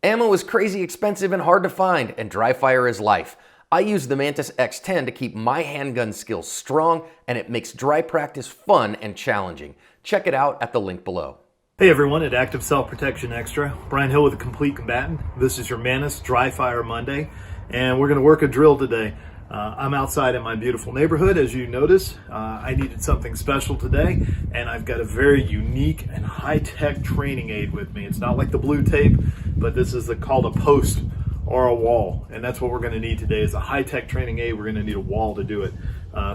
Ammo is crazy expensive and hard to find, and dry fire is life. I use the Mantis X10 to keep my handgun skills strong, and it makes dry practice fun and challenging. Check it out at the link below. Hey everyone, at Active Self-Protection Extra, Brian Hill with the Complete Combatant. This is your Mantis Dry Fire Monday, and we're going to work a drill today. I'm outside in my beautiful neighborhood, as you notice. I needed something special today, and I've got a very unique and high-tech training aid with me. It's not like the blue tape, but this is called a post or a wall, and that's what we're going to need today is a high-tech training aid. We're going to need a wall to do it.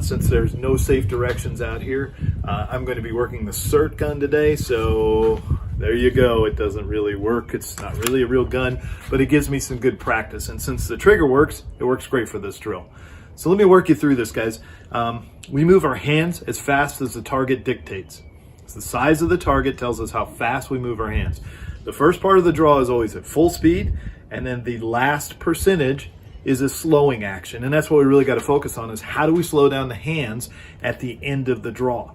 Since there's no safe directions out here, I'm going to be working the SIRT gun today, so there you go. It doesn't really work. It's not really a real gun, but it gives me some good practice, and since the trigger works, it works great for this drill. So let me work you through this, guys. We move our hands as fast as the target dictates. So the size of the target tells us how fast we move our hands. The first part of the draw is always at full speed, and then the last percentage is a slowing action. And that's what we really got to focus on, is how do we slow down the hands at the end of the draw?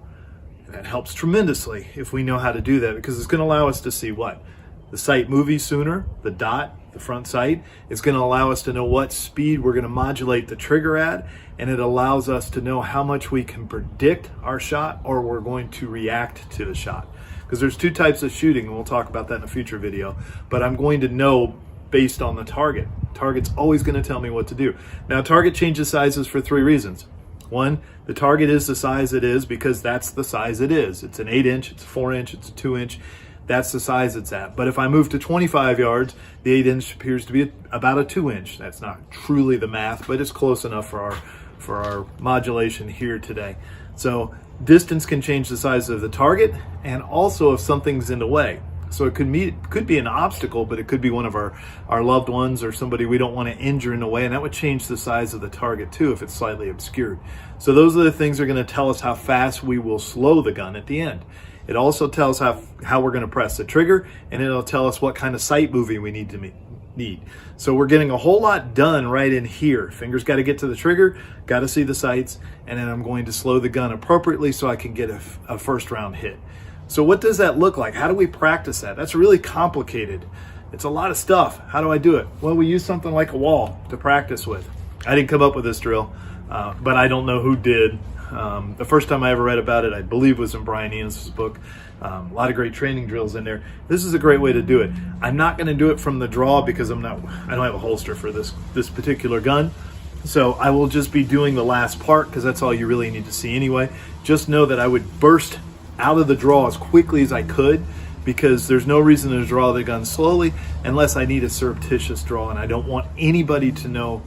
And that helps tremendously if we know how to do that, because it's going to allow us to see what? The sight moving sooner, the dot, the front sight. It's going to allow us to know what speed we're going to modulate the trigger at, and it allows us to know how much we can predict our shot or we're going to react to the shot. Because there's two types of shooting, and we'll talk about that in a future video, but I'm going to know based on the target. Target's always going to tell me what to do. Now, target changes sizes for three reasons. One, the target is the size it is because that's the size it is. It's an 8-inch, it's a 4-inch, it's a 2-inch. That's the size it's at. But if I move to 25 yards, the 8-inch appears to be about a 2-inch. That's not truly the math, but it's close enough for our modulation here today. So distance can change the size of the target, and also if something's in the way. So it could be an obstacle, but it could be one of our loved ones or somebody we don't want to injure in the way, and that would change the size of the target too if it's slightly obscured. So those are the things that are going to tell us how fast we will slow the gun at the end. It also tells how we're going to press the trigger, and it'll tell us what kind of sight moving we need. So we're getting a whole lot done right in here. Fingers got to get to the trigger, got to see the sights, and then I'm going to slow the gun appropriately so I can get a first round hit. So what does that look like? How do we practice that? That's really complicated. It's a lot of stuff. How do I do it? Well, we use something like a wall to practice with. I didn't come up with this drill, but I don't know who did. The first time I ever read about it, I believe, was in Brian Eans's book. A lot of great training drills in there. This is a great way to do it. I'm not going to do it from the draw because I don't have a holster for this particular gun. So I will just be doing the last part because that's all you really need to see anyway. Just know that I would burst out of the draw as quickly as I could, because there's no reason to draw the gun slowly unless I need a surreptitious draw, and I don't want anybody to know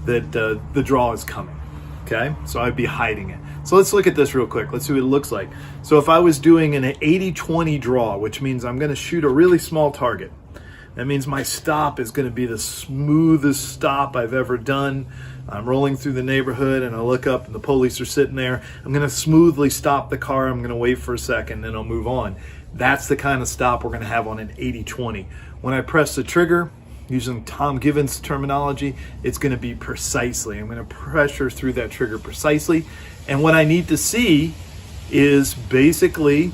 that the draw is coming. Okay, so I'd be hiding it. So let's look at this real quick. Let's see what it looks like. So if I was doing an 80-20 draw, which means I'm going to shoot a really small target, that means my stop is going to be the smoothest stop I've ever done. I'm rolling through the neighborhood and I look up and the police are sitting there. I'm going to smoothly stop the car. I'm going to wait for a second, then I'll move on. That's the kind of stop we're going to have on an 80-20. When I press the trigger, using Tom Given's terminology, it's going to be precisely. I'm going to pressure through that trigger precisely. And what I need to see is basically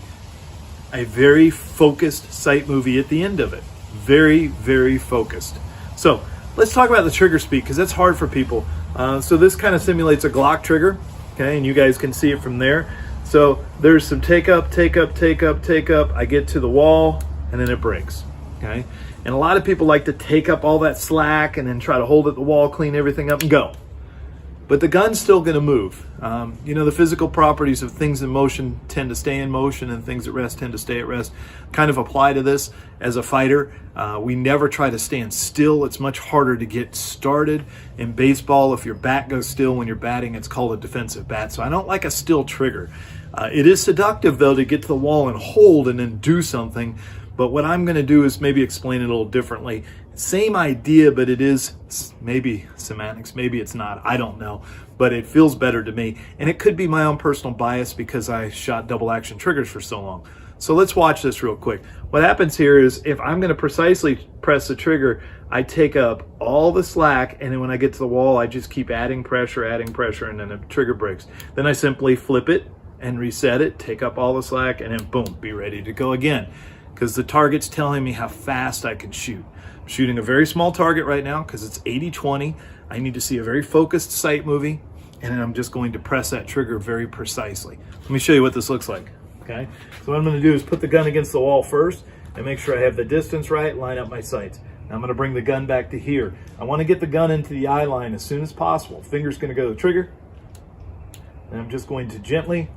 a very focused sight movie at the end of it. Very, very focused. So let's talk about the trigger speed, because that's hard for people. So this kind of simulates a Glock trigger, okay, and you guys can see it from there. So there's some take up, take up, take up, take up. I get to the wall, and then it breaks, okay? And a lot of people like to take up all that slack and then try to hold at the wall, clean everything up, and go. But the gun's still going to move. You know, the physical properties of things in motion tend to stay in motion, and things at rest tend to stay at rest. Kind of apply to this as a fighter. We never try to stand still. It's much harder to get started. In baseball, if your bat goes still when you're batting, it's called a defensive bat. So I don't like a still trigger. It is seductive, though, to get to the wall and hold and then do something. But what I'm going to do is maybe explain it a little differently. Same idea, but it is maybe semantics, maybe it's not, I don't know. But it feels better to me. And it could be my own personal bias because I shot double action triggers for so long. So let's watch this real quick. What happens here is if I'm going to precisely press the trigger, I take up all the slack, and then when I get to the wall, I just keep adding pressure, and then the trigger breaks. Then I simply flip it and reset it, take up all the slack, and then boom, be ready to go again. Because the target's telling me how fast I can shoot. shooting a very small target right now because it's 80-20. I need to see a very focused sight movie, and then I'm just going to press that trigger very precisely. Let me show you what this looks like, okay? So what I'm gonna do is put the gun against the wall first and make sure I have the distance right, line up my sights. Now I'm gonna bring the gun back to here. I wanna get the gun into the eye line as soon as possible. Finger's gonna go to the trigger, and I'm just going to gently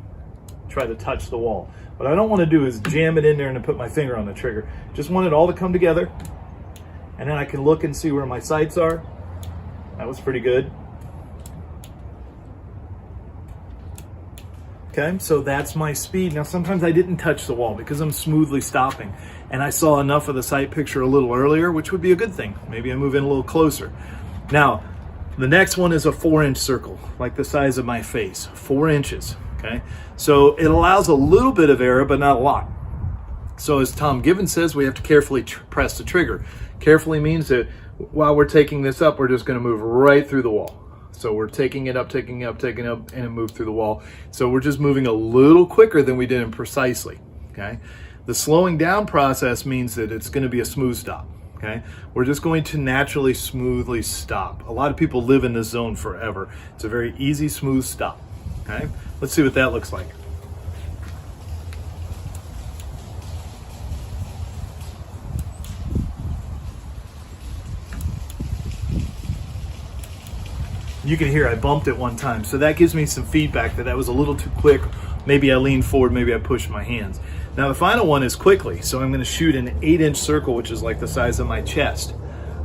try to touch the wall. What I don't wanna do is jam it in there and then put my finger on the trigger. Just want it all to come together, and then I can look and see where my sights are. That was pretty good. Okay, so that's my speed. Now sometimes I didn't touch the wall because I'm smoothly stopping, and I saw enough of the sight picture a little earlier, which would be a good thing. Maybe I move in a little closer. Now, the next one is a 4-inch circle, like the size of my face, 4 inches, okay? So it allows a little bit of error, but not a lot. So as Tom Gibbons says, we have to carefully press the trigger. Carefully means that while we're taking this up, we're just gonna move right through the wall. So we're taking it up, taking it up, taking it up, and move through the wall. So we're just moving a little quicker than we did in precisely, okay? The slowing down process means that it's gonna be a smooth stop, okay? We're just going to naturally, smoothly stop. A lot of people live in this zone forever. It's a very easy, smooth stop, okay? Let's see what that looks like. You can hear I bumped it one time, so that gives me some feedback that was a little too quick. Maybe I leaned forward, maybe I pushed my hands. Now the final one is quickly, so I'm gonna shoot an 8-inch circle, which is like the size of my chest,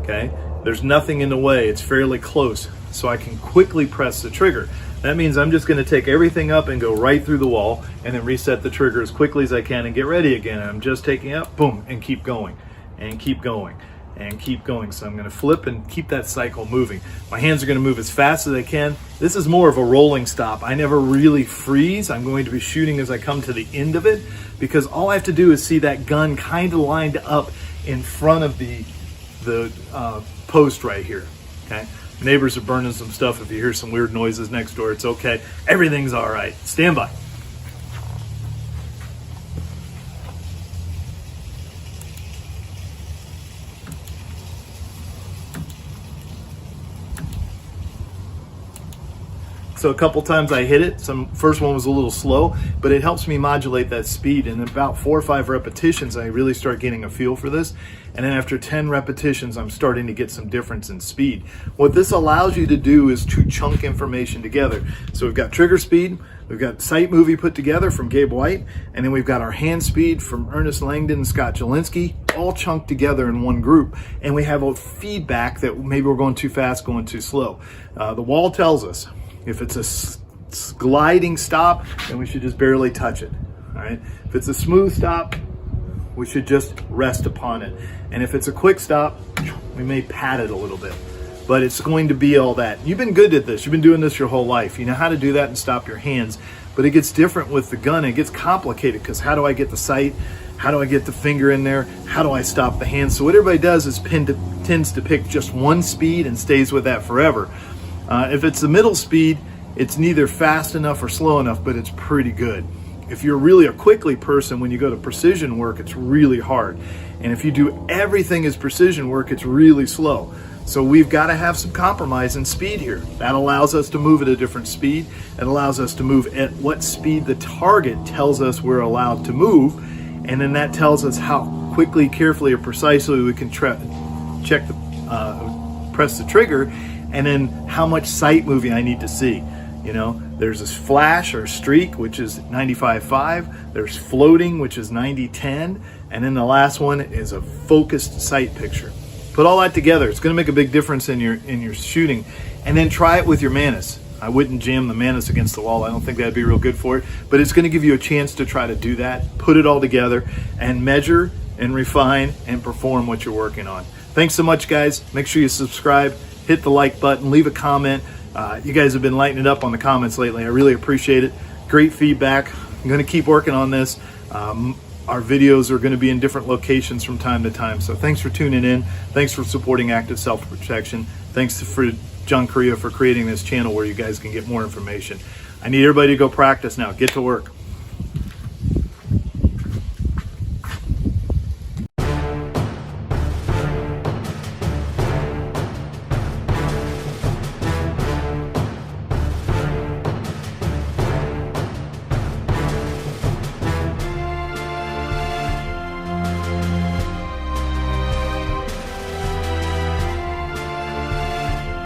okay? There's nothing in the way, it's fairly close, so I can quickly press the trigger. That means I'm just gonna take everything up and go right through the wall, and then reset the trigger as quickly as I can and get ready again. I'm just taking it up, boom, and keep going, and keep going, and keep going. So I'm gonna flip and keep that cycle moving. My hands are gonna move as fast as I can. This is more of a rolling stop. I never really freeze. I'm going to be shooting as I come to the end of it, because all I have to do is see that gun kind of lined up in front of the post right here, okay? Neighbors are burning some stuff. If you hear some weird noises next door, it's okay. Everything's all right. Stand by. So a couple times I hit it. First one was a little slow, but it helps me modulate that speed. And in about 4 or 5 repetitions, I really start getting a feel for this. And then after 10 repetitions, I'm starting to get some difference in speed. What this allows you to do is to chunk information together. So we've got trigger speed, we've got sight movie put together from Gabe White, and then we've got our hand speed from Ernest Langdon and Scott Jelinski, all chunked together in one group. And we have a feedback that maybe we're going too fast, going too slow. The wall tells us if it's a gliding stop, then we should just barely touch it, all right? If it's a smooth stop, we should just rest upon it. And if it's a quick stop, we may pat it a little bit, but it's going to be all that. You've been good at this. You've been doing this your whole life. You know how to do that and stop your hands, but it gets different with the gun. It gets complicated because how do I get the sight? How do I get the finger in there? How do I stop the hand? So what everybody does is tends to pick just one speed and stays with that forever. If it's the middle speed, it's neither fast enough or slow enough, but it's pretty good. If you're really a quickly person, when you go to precision work, it's really hard. And if you do everything as precision work, it's really slow. So we've got to have some compromise in speed here. That allows us to move at a different speed. It allows us to move at what speed the target tells us we're allowed to move. And then that tells us how quickly, carefully, or precisely we can press the trigger, and then how much sight moving I need to see. You know, there's a flash or streak, which is 95.5. There's floating, which is 90.10. And then the last one is a focused sight picture. Put all that together. It's going to make a big difference in your shooting. And then try it with your Mantis. I wouldn't jam the Mantis against the wall. I don't think that'd be real good for it. But it's going to give you a chance to try to do that, put it all together, and measure and refine and perform what you're working on. Thanks so much, guys. Make sure you subscribe. Hit the like button, leave a comment. You guys have been lighting it up on the comments lately. I really appreciate it. Great feedback. I'm going to keep working on this. Our videos are going to be in different locations from time to time. So thanks for tuning in. Thanks for supporting Active Self-Protection. Thanks for John Correa for creating this channel where you guys can get more information. I need everybody to go practice now. Get to work.